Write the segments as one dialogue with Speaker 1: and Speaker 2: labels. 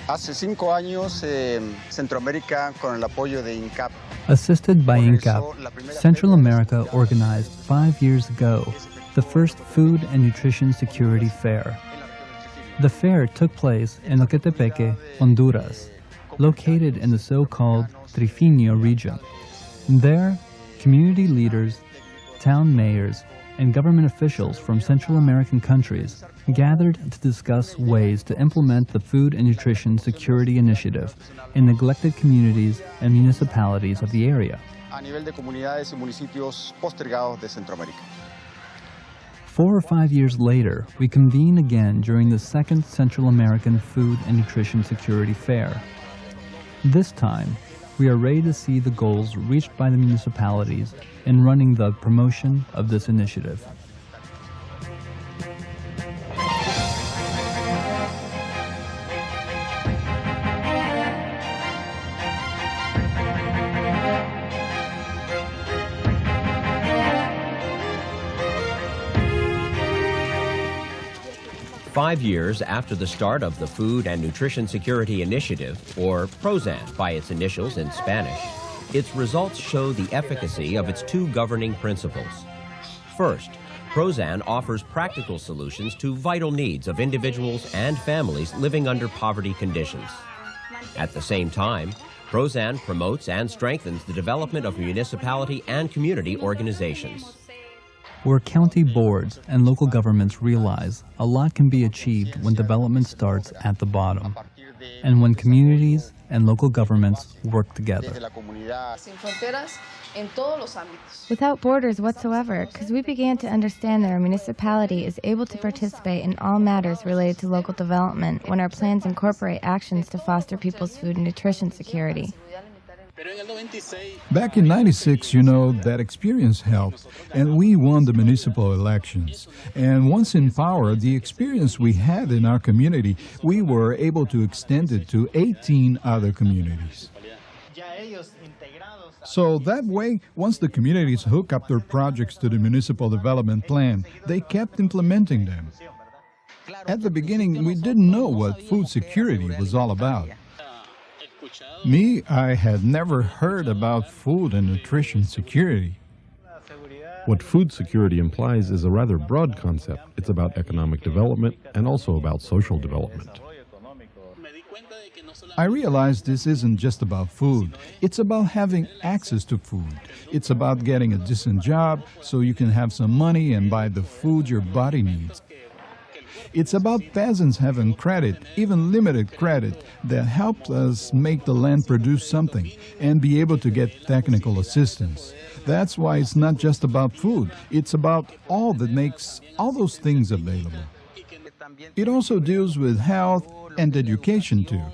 Speaker 1: Hace 5 años, Centroamérica, con el apoyo de INCAP.
Speaker 2: Assisted by INCAP, Central America organized 5 years ago the first Food and Nutrition Security Fair. The fair took place in Ocotepeque, Honduras, located in the so-called Trifinio region. There, community leaders, town mayors, and government officials from Central American countries gathered to discuss ways to implement the Food and Nutrition Security Initiative in neglected communities and municipalities of the area.
Speaker 1: A nivel de comunidades y municipios postergados de Centroamérica.
Speaker 2: 4 or 5 years later, we convene again during the second Central American Food and Nutrition Security Fair. This time, we are ready to see the goals reached by the municipalities in running the promotion of this initiative.
Speaker 3: Five years after the start of the Food and Nutrition Security Initiative, or PROSAN by its initials in Spanish, its results show the efficacy of its two governing principles. First, PROSAN offers practical solutions to vital needs of individuals and families living under poverty conditions. At the same time, PROSAN promotes and strengthens the development of municipality and community organizations.
Speaker 2: Where county boards and local governments realize a lot can be achieved when development starts at the bottom, and when communities and local governments work together.
Speaker 4: Without borders whatsoever, because we began to understand that our municipality is able to participate in all matters related to local development when our plans incorporate actions to foster people's food and nutrition security.
Speaker 5: Back in '96, that experience helped, and we won the municipal elections. And once in power, the experience we had in our community, we were able to extend it to 18 other communities. So that way, once the communities hook up their projects to the municipal development plan, they kept implementing them. At the beginning, we didn't know what food security was all about. Me, I had never heard about food and nutrition security.
Speaker 6: What food security implies is a rather broad concept. It's about economic development and also about social development.
Speaker 5: I realized this isn't just about food. It's about having access to food. It's about getting a decent job so you can have some money and buy the food your body needs. It's about peasants having credit, even limited credit, that helps us make the land produce something and be able to get technical assistance. That's why it's not just about food. It's about all that makes all those things available. It also deals with health and education too.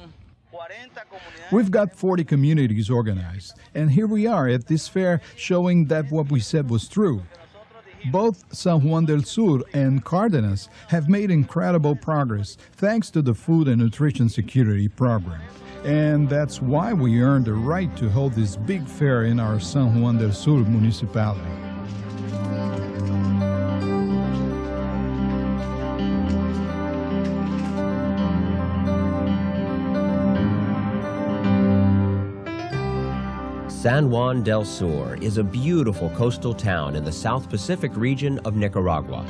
Speaker 5: We've got 40 communities organized, and here we are at this fair showing that what we said was true. Both San Juan del Sur and Cárdenas have made incredible progress thanks to the Food and Nutrition Security Program. And that's why we earned the right to hold this big fair in our San Juan del Sur municipality.
Speaker 3: San Juan del Sur is a beautiful coastal town in the South Pacific region of Nicaragua.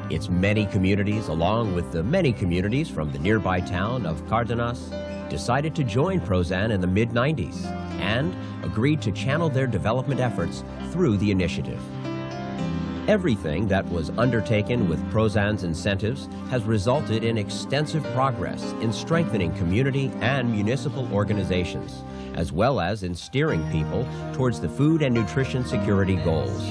Speaker 3: Its many communities, along with the many communities from the nearby town of Cárdenas, decided to join PROSAN in the mid-90s and agreed to channel their development efforts through the initiative. Everything that was undertaken with PROSAN's incentives has resulted in extensive progress in strengthening community and municipal organizations, as well as in steering people towards the food and nutrition security goals.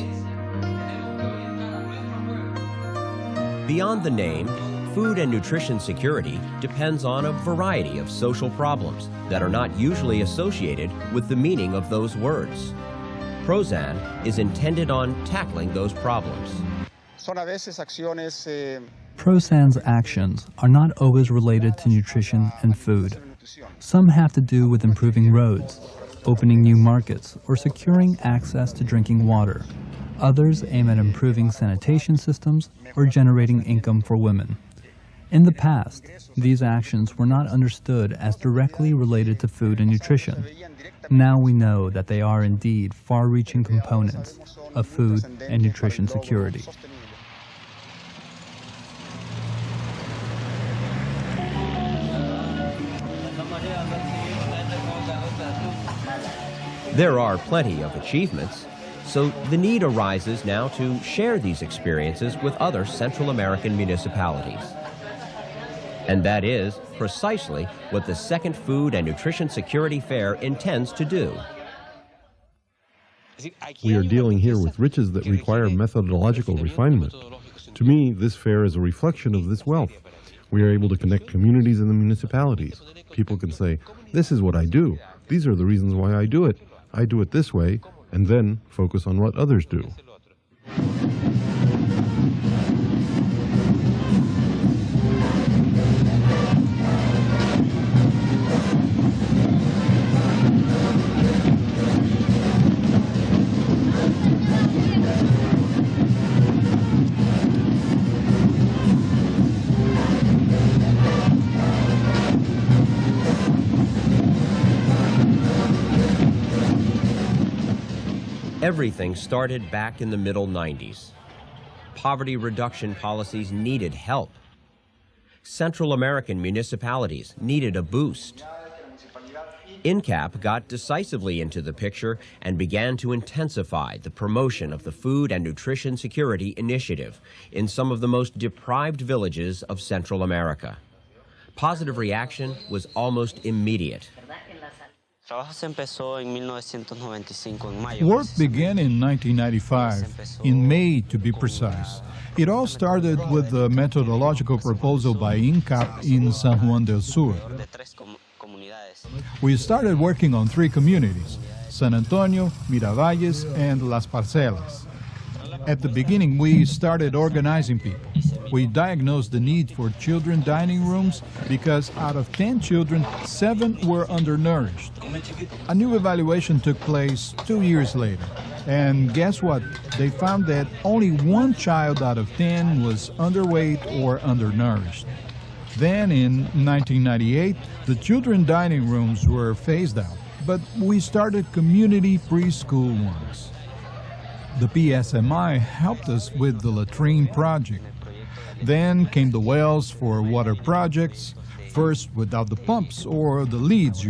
Speaker 3: Beyond the name, food and nutrition security depends on a variety of social problems that are not usually associated with the meaning of those words. PROSAN is intended on tackling those problems.
Speaker 2: PROSAN's actions are not always related to nutrition and food. Some have to do with improving roads, opening new markets, or securing access to drinking water. Others aim at improving sanitation systems or generating income for women. In the past, these actions were not understood as directly related to food and nutrition. Now we know that they are indeed far-reaching components of food and nutrition security.
Speaker 3: There are plenty of achievements, so the need arises now to share these experiences with other Central American municipalities. And that is precisely what the second Food and Nutrition Security Fair intends to do.
Speaker 6: We are dealing here with riches that require methodological refinement. To me, this fair is a reflection of this wealth. We are able to connect communities and the municipalities. People can say, this is what I do. These are the reasons why I do it. I do it this way, and then focus on what others do.
Speaker 3: Everything started back in the middle 90s. Poverty reduction policies needed help. Central American municipalities needed a boost. INCAP got decisively into the picture and began to intensify the promotion of the Food and Nutrition Security Initiative in some of the most deprived villages of Central America. Positive reaction was almost immediate.
Speaker 5: Work began in 1995, in May to be precise. It all started with the methodological proposal by INCAP in San Juan del Sur. We started working on 3 communities, San Antonio, Miravalles, and Las Parcelas. At the beginning, we started organizing people. We diagnosed the need for children dining rooms because out of 10 children, 7 were undernourished. A new evaluation took place 2 years later. And guess what? They found that only 1 child out of 10 was underweight or undernourished. Then in 1998, the children dining rooms were phased out, but we started community preschool ones. The PSMI helped us with the latrine project. Then came the wells for water projects, first without the pumps or the leads,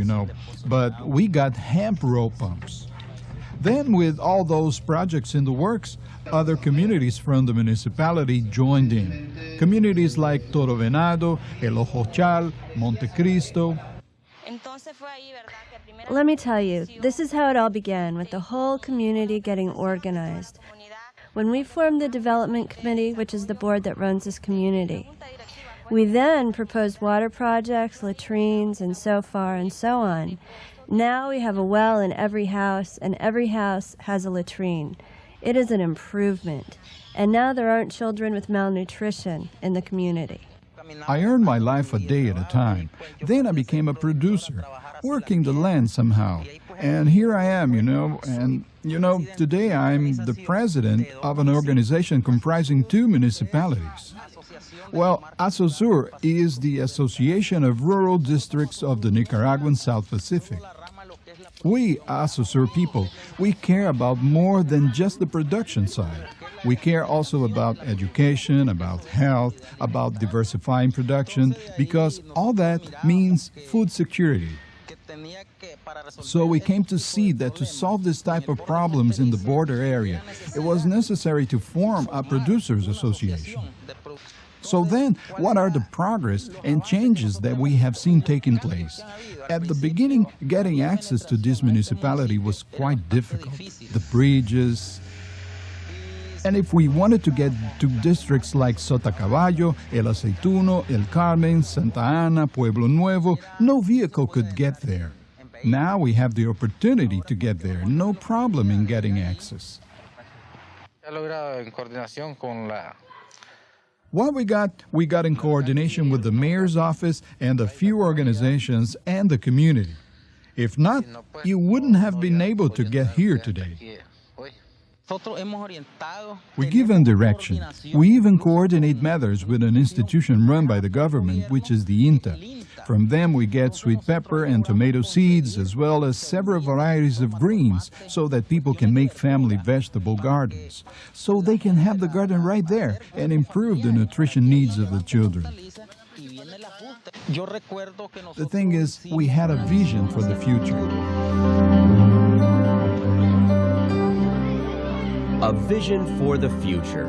Speaker 5: but we got hemp row pumps. Then with all those projects in the works, other communities from the municipality joined in. Communities like Toro Venado, El Ojochal, Monte Cristo.
Speaker 7: Let me tell you, this is how it all began, with the whole community getting organized. When we formed the development committee, which is the board that runs this community, we then proposed water projects, latrines, and so far and so on. Now we have a well in every house, and every house has a latrine. It is an improvement. And now there aren't children with malnutrition in the community.
Speaker 5: I earned my life a day at a time. Then I became a producer, working the land somehow. And here I am, today I'm the president of an organization comprising 2 municipalities. Well, ASOSUR is the Association of Rural Districts of the Nicaraguan South Pacific. We, ASOSUR people, we care about more than just the production side. We care also about education, about health, about diversifying production, because all that means food security. So we came to see that to solve this type of problems in the border area, it was necessary to form a producers association. So then, what are the progress and changes that we have seen taking place? At the beginning, getting access to this municipality was quite difficult. The bridges. And if we wanted to get to districts like Sotacaballo, El Aceituno, El Carmen, Santa Ana, Pueblo Nuevo, no vehicle could get there. Now we have the opportunity to get there, no problem in getting access. What we got in coordination with the mayor's office and a few organizations and the community. If not, you wouldn't have been able to get here today. We give them direction. We even coordinate matters with an institution run by the government, which is the INTA. From them we get sweet pepper and tomato seeds, as well as several varieties of greens, so that people can make family vegetable gardens. So they can have the garden right there and improve the nutrition needs of the children. The thing is, we had a vision for the future.
Speaker 3: A vision for the future.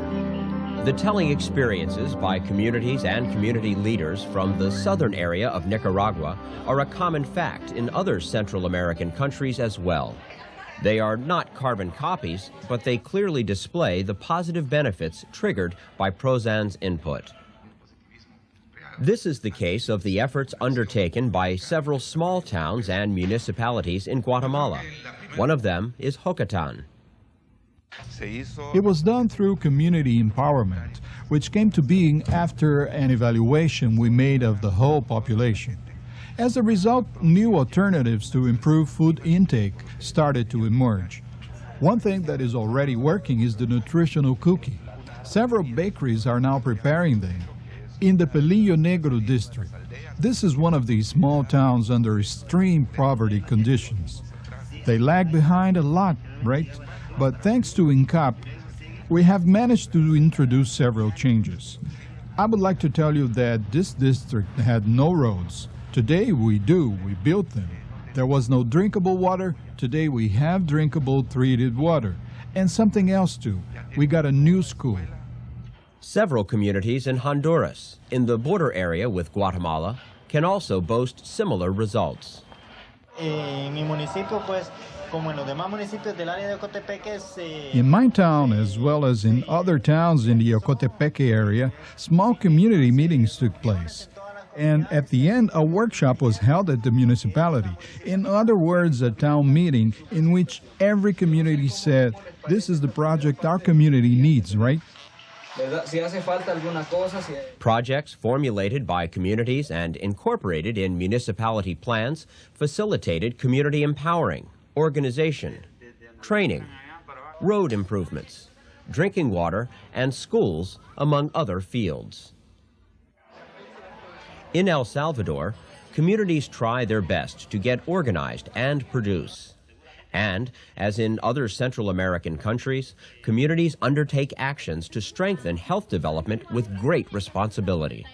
Speaker 3: The telling experiences by communities and community leaders from the southern area of Nicaragua are a common fact in other Central American countries as well. They are not carbon copies, but they clearly display the positive benefits triggered by Prozan's input. This is the case of the efforts undertaken by several small towns and municipalities in Guatemala. One of them is Jocatán.
Speaker 5: It was done through community empowerment, which came to being after an evaluation we made of the whole population. As a result, new alternatives to improve food intake started to emerge. One thing that is already working is the nutritional cookie. Several bakeries are now preparing them. In the Pelillo Negro district, this is one of these small towns under extreme poverty conditions. They lag behind a lot, right? But thanks to INCAP, we have managed to introduce several changes. I would like to tell you that this district had no roads. Today we do, we built them. There was no drinkable water. Today we have drinkable treated water. And something else too, we got a new school.
Speaker 3: Several communities in Honduras, in the border area with Guatemala, can also boast similar results.
Speaker 5: In my town, as well as in other towns in the Ocotepeque area, small community meetings took place. And at the end, a workshop was held at the municipality. In other words, a town meeting in which every community said, this is the project our community needs, right?
Speaker 3: Projects formulated by communities and incorporated in municipality plans facilitated community empowering, organization, training, road improvements, drinking water, and schools, among other fields. In El Salvador, communities try their best to get organized and produce. And, as in other Central American countries, communities undertake actions to strengthen health development with great responsibility.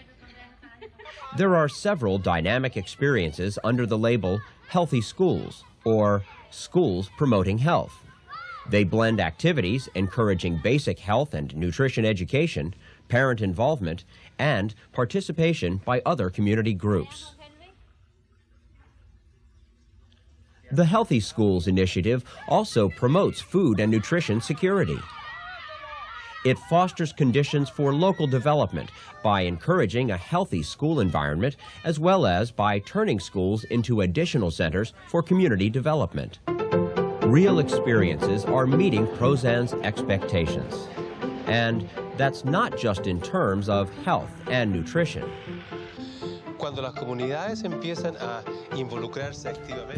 Speaker 3: There are several dynamic experiences under the label Healthy Schools, or Schools Promoting Health. They blend activities encouraging basic health and nutrition education, parent involvement, and participation by other community groups. The Healthy Schools initiative also promotes food and nutrition security. It fosters conditions for local development by encouraging a healthy school environment, as well as by turning schools into additional centers for community development. Real experiences are meeting Prozan's expectations. And that's not just in terms of health and nutrition.
Speaker 6: In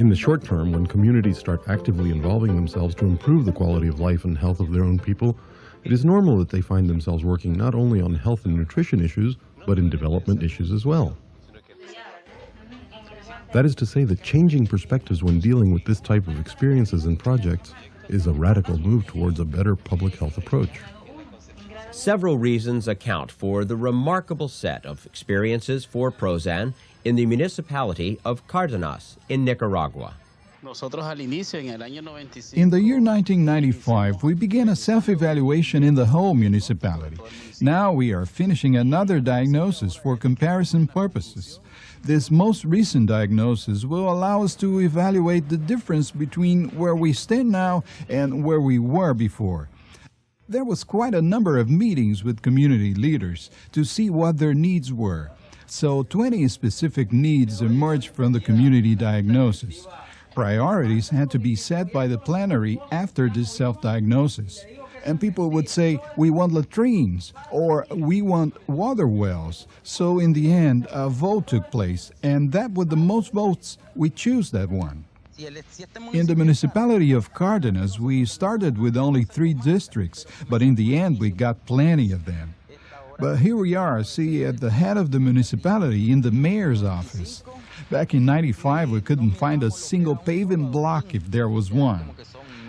Speaker 6: the short term, when communities start actively involving themselves to improve the quality of life and health of their own people, it is normal that they find themselves working not only on health and nutrition issues, but in development issues as well. That is to say that changing perspectives when dealing with this type of experiences and projects is a radical move towards a better public health approach.
Speaker 3: Several reasons account for the remarkable set of experiences for Prozan in the municipality of Cárdenas in Nicaragua.
Speaker 5: In the year 1995, we began a self-evaluation in the whole municipality. Now we are finishing another diagnosis for comparison purposes. This most recent diagnosis will allow us to evaluate the difference between where we stand now and where we were before. There was quite a number of meetings with community leaders to see what their needs were. So 20 specific needs emerged from the community diagnosis. Priorities had to be set by the plenary after this self-diagnosis. And people would say, we want latrines, or we want water wells. So in the end, a vote took place, and that with the most votes, we choose that one. In the municipality of Cardenas, we started with only 3 districts, but in the end we got plenty of them. But here we are, see, at the head of the municipality in the mayor's office. Back in '95, we couldn't find a single paving block if there was one.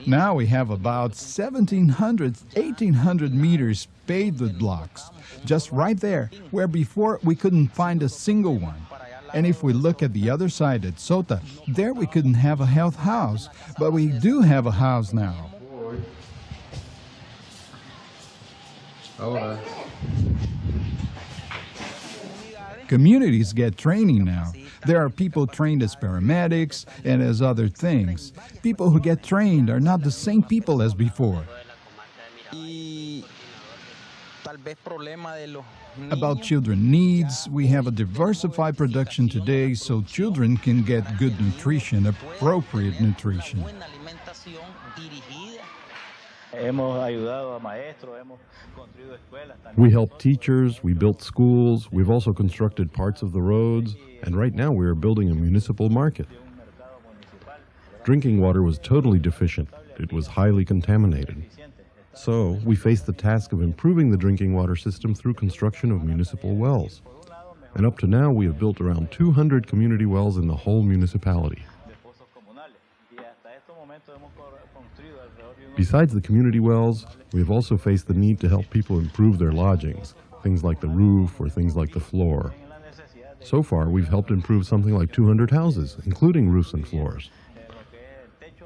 Speaker 5: Now we have about 1,700, 1,800 meters paved with blocks, just right there, where before we couldn't find a single one. And if we look at the other side at Sota, there we couldn't have a health house, but we do have a house now. Communities get training now. There are people trained as paramedics and as other things. People who get trained are not the same people as before. About children needs, we have a diversified production today so children can get good nutrition, appropriate nutrition.
Speaker 6: We help teachers, we built schools, we've also constructed parts of the roads, and right now we are building a municipal market. Drinking water was totally deficient. It was highly contaminated. So we faced the task of improving the drinking water system through construction of municipal wells. And up to now we have built around 200 community wells in the whole municipality. Besides the community wells, we have also faced the need to help people improve their lodgings, things like the roof or things like the floor. So far, we've helped improve something like 200 houses, including roofs and floors.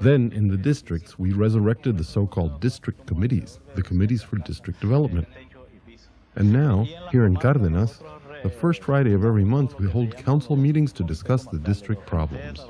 Speaker 6: Then, in the districts, we resurrected the so-called district committees, the committees for district development. And now, here in Cardenas, the first Friday of every month, we hold council meetings to discuss the district problems.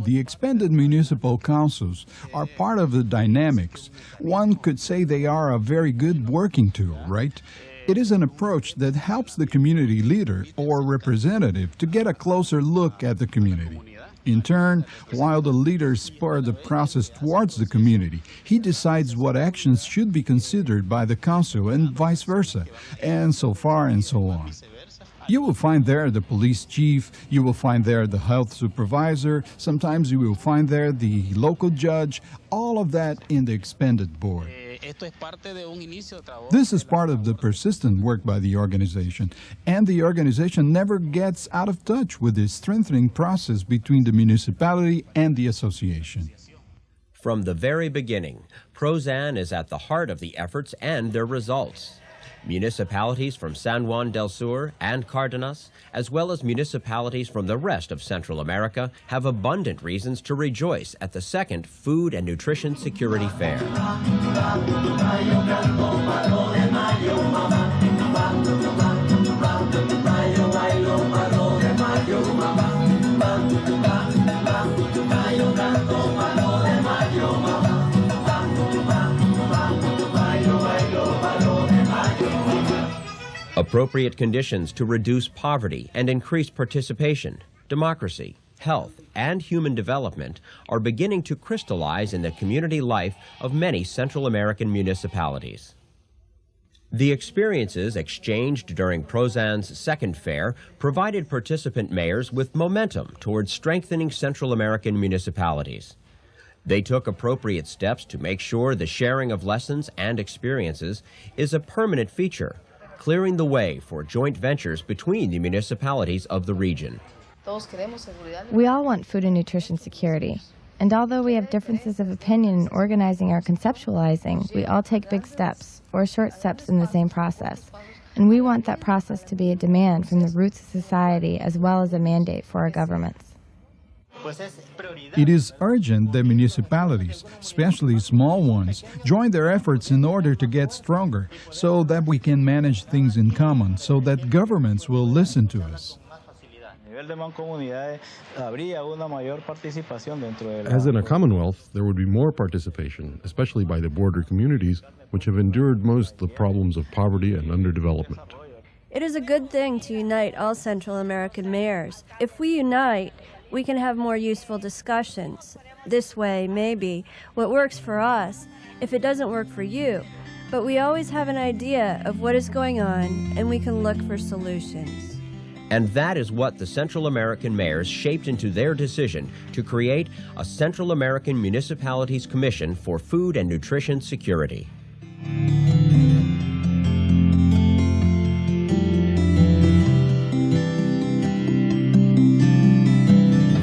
Speaker 5: The expanded municipal councils are part of the dynamics. One could say they are a very good working tool, right? It is an approach that helps the community leader or representative to get a closer look at the community. In turn, while the leader spurs the process towards the community, he decides what actions should be considered by the council and vice versa, and so far and so on. You will find there the police chief, you will find there the health supervisor, sometimes you will find there the local judge, all of that in the expanded board. This is part of the persistent work by the organization, and the organization never gets out of touch with the strengthening process between the municipality and the association.
Speaker 3: From the very beginning, PROZAN is at the heart of the efforts and their results. Municipalities from San Juan del Sur and Cardenas, as well as municipalities from the rest of Central America, have abundant reasons to rejoice at the second Food and Nutrition Security Fair. Appropriate conditions to reduce poverty and increase participation, democracy, health, and human development are beginning to crystallize in the community life of many Central American municipalities. The experiences exchanged during PROZAN's second fair provided participant mayors with momentum towards strengthening Central American municipalities. They took appropriate steps to make sure the sharing of lessons and experiences is a permanent feature, clearing the way for joint ventures between the municipalities of the region.
Speaker 4: We all want food and nutrition security. And although we have differences of opinion in organizing or conceptualizing, we all take big steps or short steps in the same process. And we want that process to be a demand from the roots of society as well as a mandate for our governments.
Speaker 5: It is urgent that municipalities, especially small ones, join their efforts in order to get stronger, so that we can manage things in common, so that governments will listen to us.
Speaker 6: As in a commonwealth, there would be more participation, especially by the border communities, which have endured most the problems of poverty and underdevelopment.
Speaker 7: It is a good thing to unite all Central American mayors. If we unite, we can have more useful discussions. This way, maybe, what works for us, if it doesn't work for you, but we always have an idea of what is going on and we can look for solutions.
Speaker 3: And that is what the Central American mayors shaped into their decision to create a Central American Municipalities Commission for Food and Nutrition Security.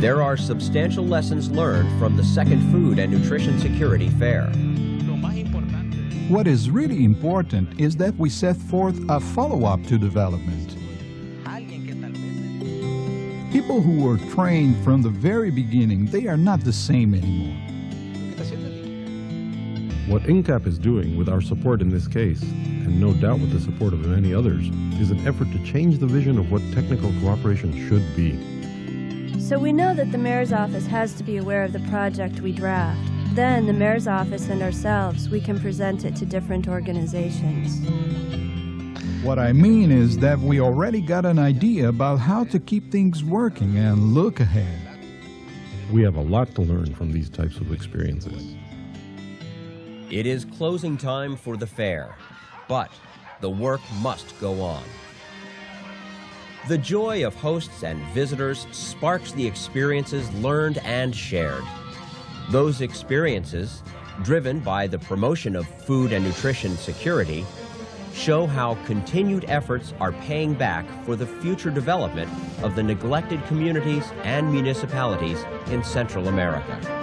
Speaker 3: There are substantial lessons learned from the second Food and Nutrition Security Fair.
Speaker 5: What is really important is that we set forth a follow-up to development. People who were trained from the very beginning, they are not the same anymore.
Speaker 6: What INCAP is doing with our support in this case, and no doubt with the support of many others, is an effort to change the vision of what technical cooperation should be.
Speaker 7: So we know that the mayor's office has to be aware of the project we draft. Then the mayor's office and ourselves, we can present it to different organizations.
Speaker 5: What I mean is that we already got an idea about how to keep things working and look ahead.
Speaker 6: We have a lot to learn from these types of experiences.
Speaker 3: It is closing time for the fair, but the work must go on. The joy of hosts and visitors sparks the experiences learned and shared. Those experiences, driven by the promotion of food and nutrition security, show how continued efforts are paying back for the future development of the neglected communities and municipalities in Central America.